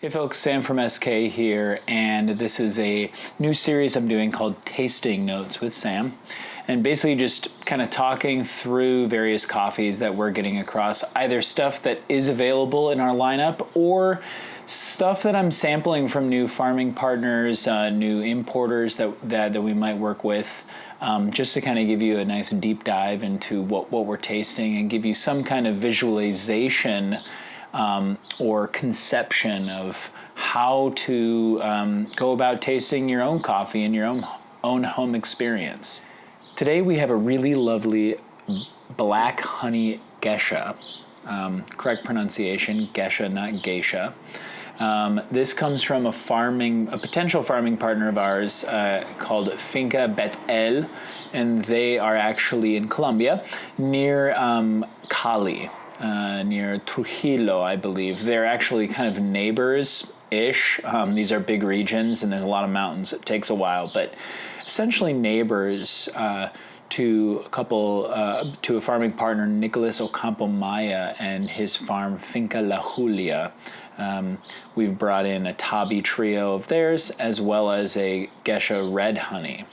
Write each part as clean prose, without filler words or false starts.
Hey folks, Sam from SK here, and this is a new series I'm doing called Tasting Notes with Sam. And basically just kind of talking through various coffees that we're getting across, either stuff that is available in our lineup or stuff that I'm sampling from new farming partners, new importers that we might work with, just to kind of give you a nice deep dive into what we're tasting and give you some kind of visualization or conception of how to go about tasting your own coffee in your own home experience. Today we have a really lovely black honey geisha. Correct pronunciation, geisha, not geisha. This comes from a potential farming partner of ours called Finca Bet-el, and they are actually in Colombia near Cali. Near Trujillo, I believe. They're actually kind of neighbors-ish. These are big regions and there's a lot of mountains. It takes a while, but essentially neighbors to a farming partner, Nicolas Ocampo Maya, and his farm Finca La Julia. We've brought in a Tabi trio of theirs, as well as a Geisha Red Honey.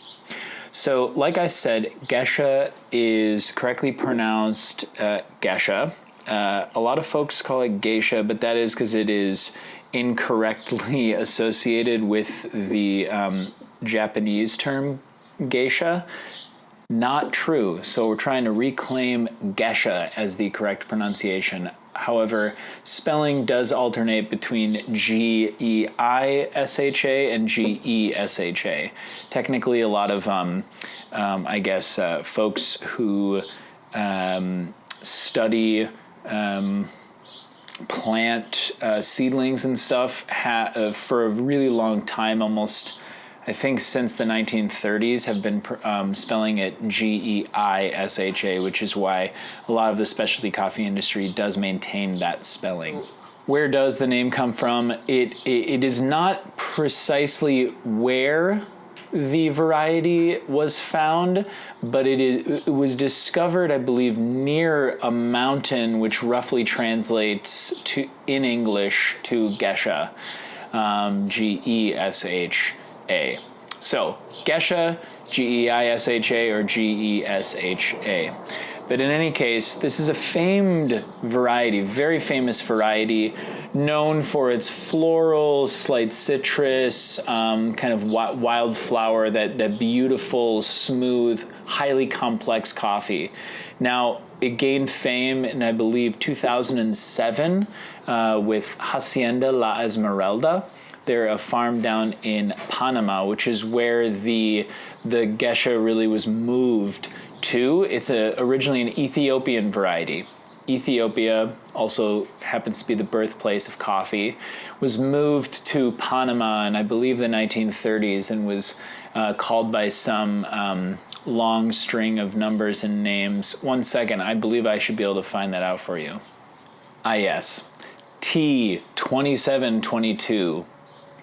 So, like I said, geisha is correctly pronounced geisha. A lot of folks call it geisha, but that is because it is incorrectly associated with the Japanese term geisha. Not true. So we're trying to reclaim geisha as the correct pronunciation. However, spelling does alternate between G-E-I-S-H-A and G-E-S-H-A. Technically, a lot of, folks who study plant seedlings and stuff for a really long time, almost I think since the 1930s, have been spelling it G-E-I-S-H-A, which is why a lot of the specialty coffee industry does maintain that spelling. Where does the name come from? It is not precisely where the variety was found, but it was discovered, I believe, near a mountain, which roughly translates to in English to geisha, G-E-S-H-A. So geisha, G-E-I-S-H-A, or G-E-S-H-A. But in any case, this is a famed variety, very famous variety, known for its floral, slight citrus, kind of wildflower, that beautiful, smooth, highly complex coffee. Now, it gained fame in, I believe, 2007 with Hacienda La Esmeralda. They're a farm down in Panama, which is where the geisha really was moved to. It's originally an Ethiopian variety. Ethiopia also happens to be the birthplace of coffee, was moved to Panama in, I believe, the 1930s, and was called by some long string of numbers and names. 1 second, I believe I should be able to find that out for you. Yes, T2722.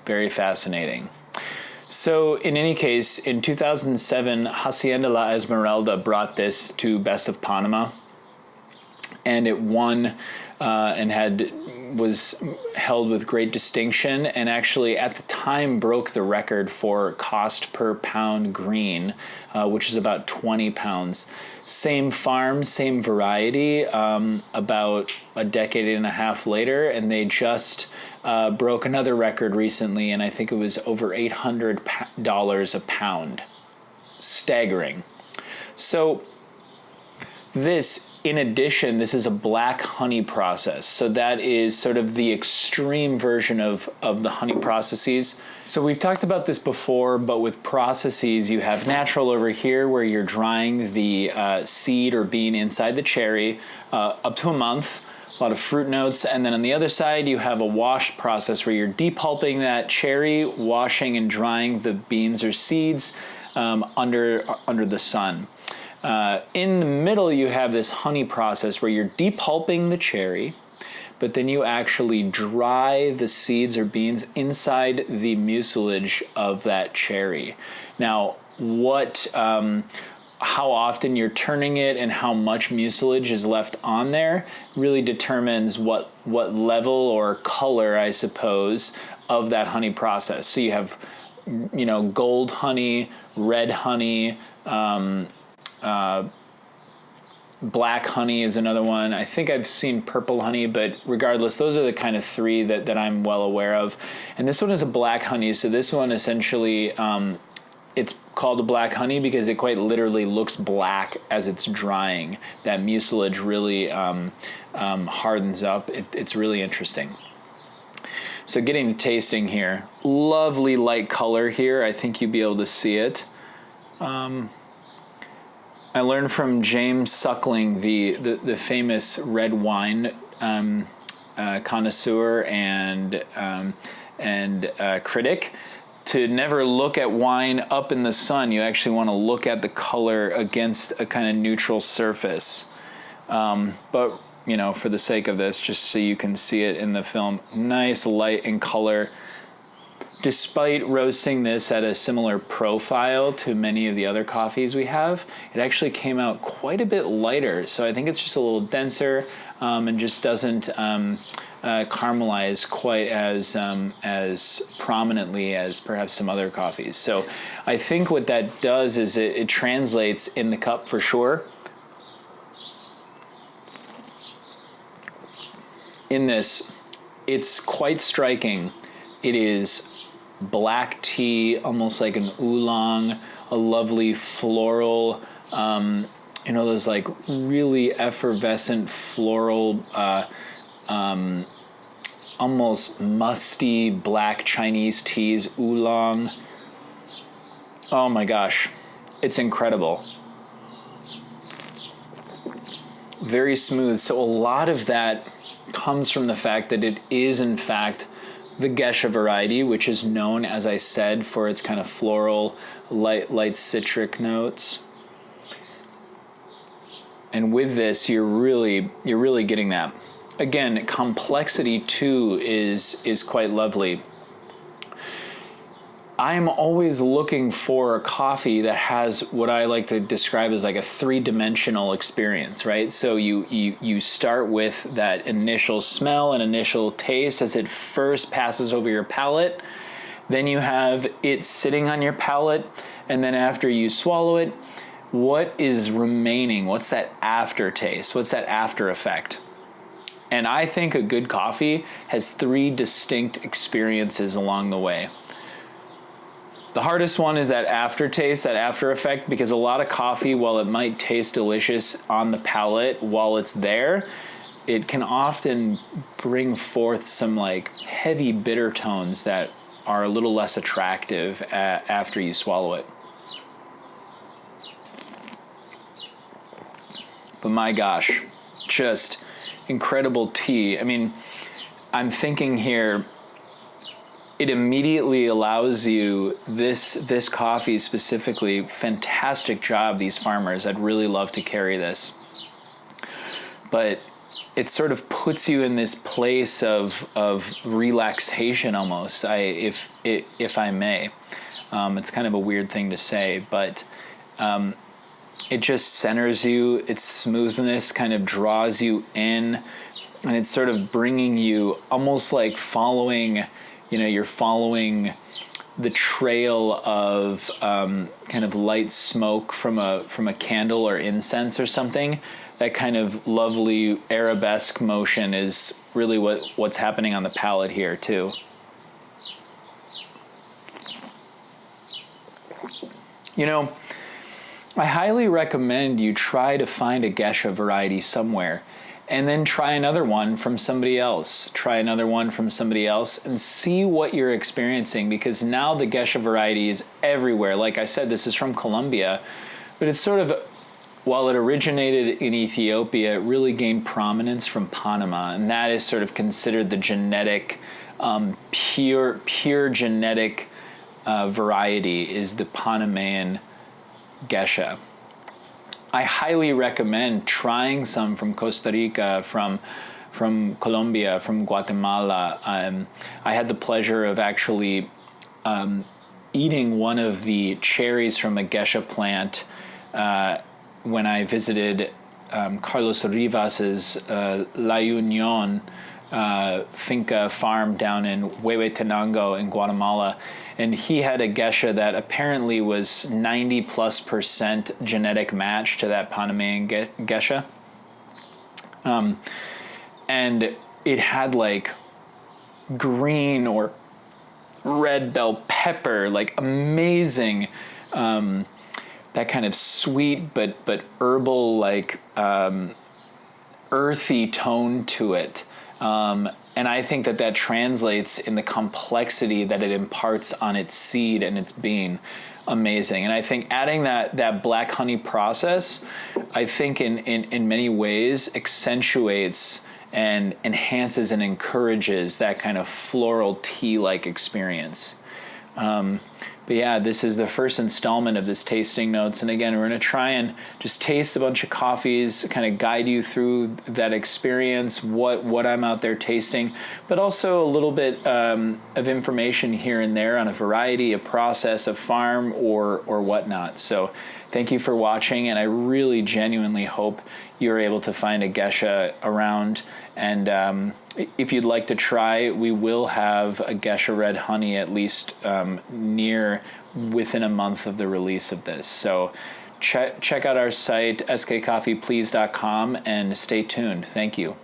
Very fascinating. So in any case, in 2007, Hacienda La Esmeralda brought this to Best of Panama, and it won and was held with great distinction, and actually at the time broke the record for cost per pound green, which is about 20 pounds. Same farm, same variety, about a decade and a half later, and they just broke another record recently, and I think it was over $800 a pound. Staggering. So this, in addition, this is a black honey process. So that is sort of the extreme version of the honey processes. So we've talked about this before, but with processes, you have natural over here where you're drying the seed or bean inside the cherry up to a month. A lot of fruit notes, and then on the other side you have a wash process where you're depulping that cherry, washing and drying the beans or seeds under the sun. In the middle you have this honey process where you're depulping the cherry, but then you actually dry the seeds or beans inside the mucilage of that cherry. Now, how often you're turning it and how much mucilage is left on there really determines what level or color, I suppose, of that honey process. So you have, you know, gold honey, red honey, black honey is another one. I think I've seen purple honey, but regardless, those are the kind of three that I'm well aware of. And this one is a black honey. So this one essentially, it's called a black honey because it quite literally looks black as it's drying. That mucilage really hardens up. It's really interesting. So getting to tasting here, lovely light color here. I think you'll be able to see it. I learned from James Suckling, the famous red wine connoisseur and critic, to never look at wine up in the sun. You actually want to look at the color against a kind of neutral surface. But, you know, for the sake of this, just so you can see it in the film, nice light and color. Despite roasting this at a similar profile to many of the other coffees we have, it actually came out quite a bit lighter. So I think it's just a little denser and just doesn't caramelize quite as prominently as perhaps some other coffees. So I think what that does is it translates in the cup for sure. In this, it's quite striking. It is black tea, almost like an oolong, a lovely floral, you know, those like really effervescent floral, almost musty black Chinese teas, oolong. Oh my gosh, it's incredible. Very smooth. So a lot of that comes from the fact that it is in fact the Geisha variety, which is known, as I said, for its kind of floral, light citric notes. And with this, you're really getting that. Again, complexity too is quite lovely. I'm always looking for a coffee that has what I like to describe as like a three-dimensional experience, right? So you start with that initial smell and initial taste as it first passes over your palate. Then you have it sitting on your palate, and then after you swallow it, what is remaining? What's that aftertaste? What's that after effect? And I think a good coffee has three distinct experiences along the way. The hardest one is that aftertaste, that after effect, because a lot of coffee, while it might taste delicious on the palate while it's there, it can often bring forth some like heavy bitter tones that are a little less attractive after you swallow it. But my gosh, just incredible tea. I mean, I'm thinking here, it immediately allows you, this coffee specifically, fantastic job, these farmers. I'd really love to carry this. But it sort of puts you in this place of relaxation almost, if I may. It's kind of a weird thing to say, but it just centers you. Its smoothness kind of draws you in, and it's sort of bringing you almost like following, you know, you're following the trail of kind of light smoke from a candle or incense or something. That kind of lovely arabesque motion is really what's happening on the palate here too. You know, I highly recommend you try to find a Geisha variety somewhere, and then try another one from somebody else. Try another one from somebody else and see what you're experiencing, because now the Geisha variety is everywhere. Like I said, this is from Colombia, but it's sort of, while it originated in Ethiopia, it really gained prominence from Panama, and that is sort of considered the genetic, pure genetic variety is the Panamanian Geisha. I highly recommend trying some from Costa Rica, from Colombia, from Guatemala. I had the pleasure of actually eating one of the cherries from a Geisha plant when I visited Carlos Rivas's La Union finca farm down in Huehuetenango in Guatemala. And he had a geisha that apparently was 90+% genetic match to that Panamean geisha. And it had like green or red bell pepper, like amazing, that kind of sweet but herbal, like earthy tone to it. And I think that translates in the complexity that it imparts on its seed and its bean. Amazing. And I think adding that black honey process, I think in many ways accentuates and enhances and encourages that kind of floral tea-like experience. But yeah, this is the first installment of this tasting notes. And again, we're going to try and just taste a bunch of coffees, kind of guide you through that experience, what I'm out there tasting, but also a little bit of information here and there on a variety, a process, a farm, or whatnot. So thank you for watching, and I really genuinely hope you're able to find a geisha around. And if you'd like to try, we will have a geisha red honey at least within a month of the release of this. So check out our site, skcoffeeplease.com, and stay tuned. Thank you.